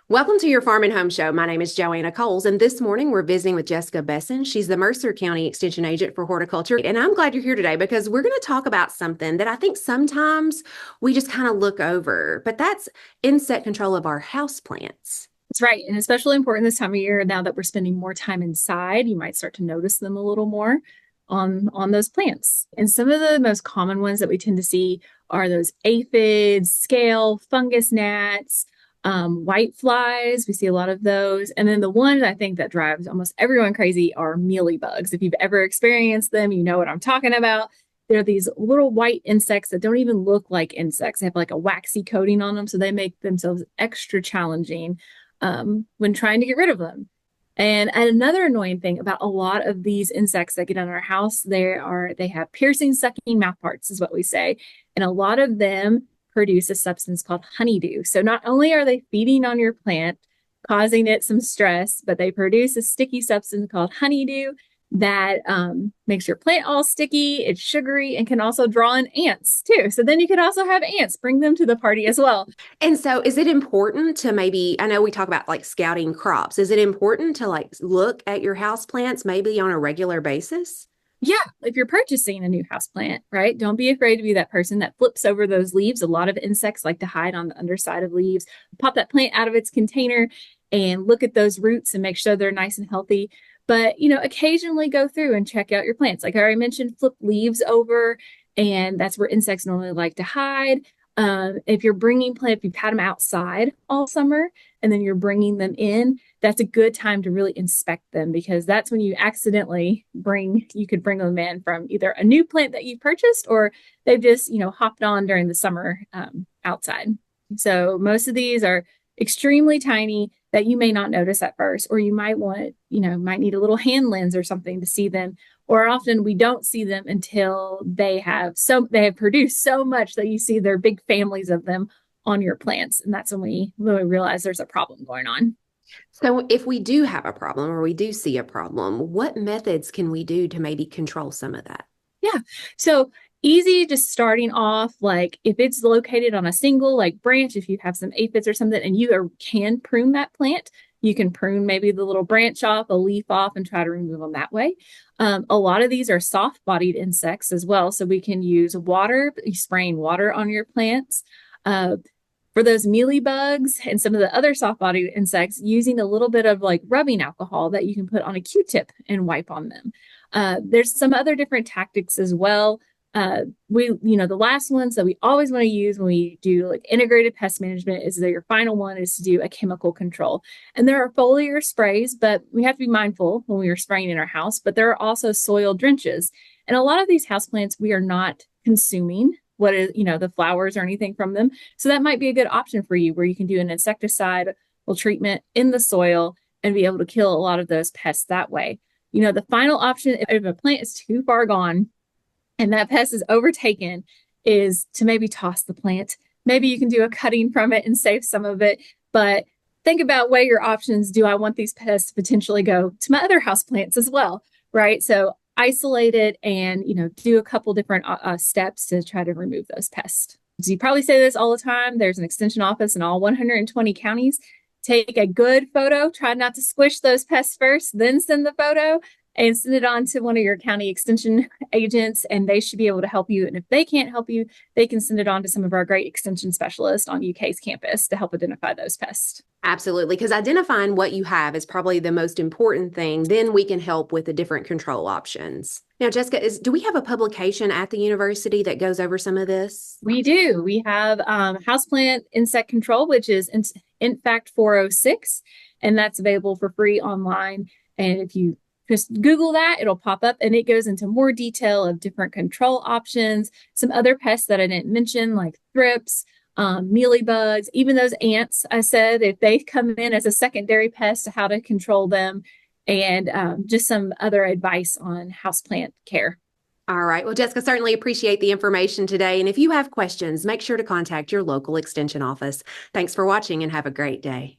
Welcome to your Farm and Home Show. My name is Joanna Coles, and this morning we're visiting with Jessica Bessin. She's the Mercer County Extension Agent for Horticulture, and I'm glad you're here today because we're going to talk about something that I think sometimes we just kind of look over, but that's insect control of our houseplants. That's right. And especially important this time of year now that we're spending more time inside, you might start to notice them a little more on those plants. And some of the most common ones that we tend to see are those aphids, scale, fungus gnats, white flies. We see a lot of those. And then the one I think that drives almost everyone crazy are mealybugs. If you've ever experienced them, you know what I'm talking about. They're these little white insects that don't even look like insects. They have like a waxy coating on them, so they make themselves extra challenging when trying to get rid of them. And another annoying thing about a lot of these insects that get in our house, they have piercing, sucking mouth parts, is what we say. And a lot of them produce a substance called honeydew. So not only are they feeding on your plant, causing it some stress, but they produce a sticky substance called honeydew that makes your plant all sticky. It's sugary and can also draw in ants too. So then you could also have ants, bring them to the party as well. And so is it important to maybe, I know we talk about like scouting crops. Is it important to like look at your houseplants maybe on a regular basis? Yeah, if you're purchasing a new house plant, right? Don't be afraid to be that person that flips over those leaves. A lot of insects like to hide on the underside of leaves. Pop that plant out of its container and look at those roots and make sure they're nice and healthy. But, occasionally go through and check out your plants. Like I already mentioned, flip leaves over, and that's where insects normally like to hide. If you're bringing plant, if you've had them outside all summer and then you're bringing them in, that's a good time to really inspect them because that's when you you could bring them in from either a new plant that you purchased or they've just, hopped on during the summer outside. So most of these are extremely tiny that you may not notice at first, or you might might need a little hand lens or something to see them. Or often we don't see them until they have produced so much that you see their big families of them on your plants. And that's when we really realize there's a problem going on. So if we do have a problem or we do see a problem, what methods can we do to maybe control some of that? Yeah. So easy, just starting off, like if it's located on a single like branch, if you have some aphids or something and can prune that plant, you can prune maybe the little branch off, a leaf off, and try to remove them that way. A lot of these are soft-bodied insects as well. So we can use water, spraying water on your plants. For those mealy bugs and some of the other soft-bodied insects, using a little bit of like rubbing alcohol that you can put on a Q-tip and wipe on them. There's some other different tactics as well. The last ones that we always want to use when we do like integrated pest management is that your final one is to do a chemical control. And there are foliar sprays, but we have to be mindful when we are spraying in our house, but there are also soil drenches. And a lot of these houseplants, we are not consuming the flowers or anything from them. So that might be a good option for you where you can do an insecticidal treatment in the soil and be able to kill a lot of those pests that way. The final option, if a plant is too far gone, and that pest is overtaken, is to maybe toss the plant. Maybe you can do a cutting from it and save some of it, but think about weigh your options. Do I want these pests to potentially go to my other house plants as well, right? So isolate it and, do a couple different steps to try to remove those pests. So you probably say this all the time. There's an extension office in all 120 counties. Take a good photo. Try not to squish those pests first, then send the photo and send it on to one of your county extension agents, and they should be able to help you. And if they can't help you, they can send it on to some of our great extension specialists on UK's campus to help identify those pests. Absolutely, because identifying what you have is probably the most important thing. Then we can help with the different control options. Now, Jessica, do we have a publication at the university that goes over some of this? We do. We have Houseplant Insect Control, which is InFact 406, and that's available for free online. And if you just Google that, it'll pop up and it goes into more detail of different control options, some other pests that I didn't mention, like thrips, mealybugs, even those ants. I said if they come in as a secondary pest, how to control them, and just some other advice on houseplant care. All right. Well, Jessica, certainly appreciate the information today. And if you have questions, make sure to contact your local extension office. Thanks for watching and have a great day.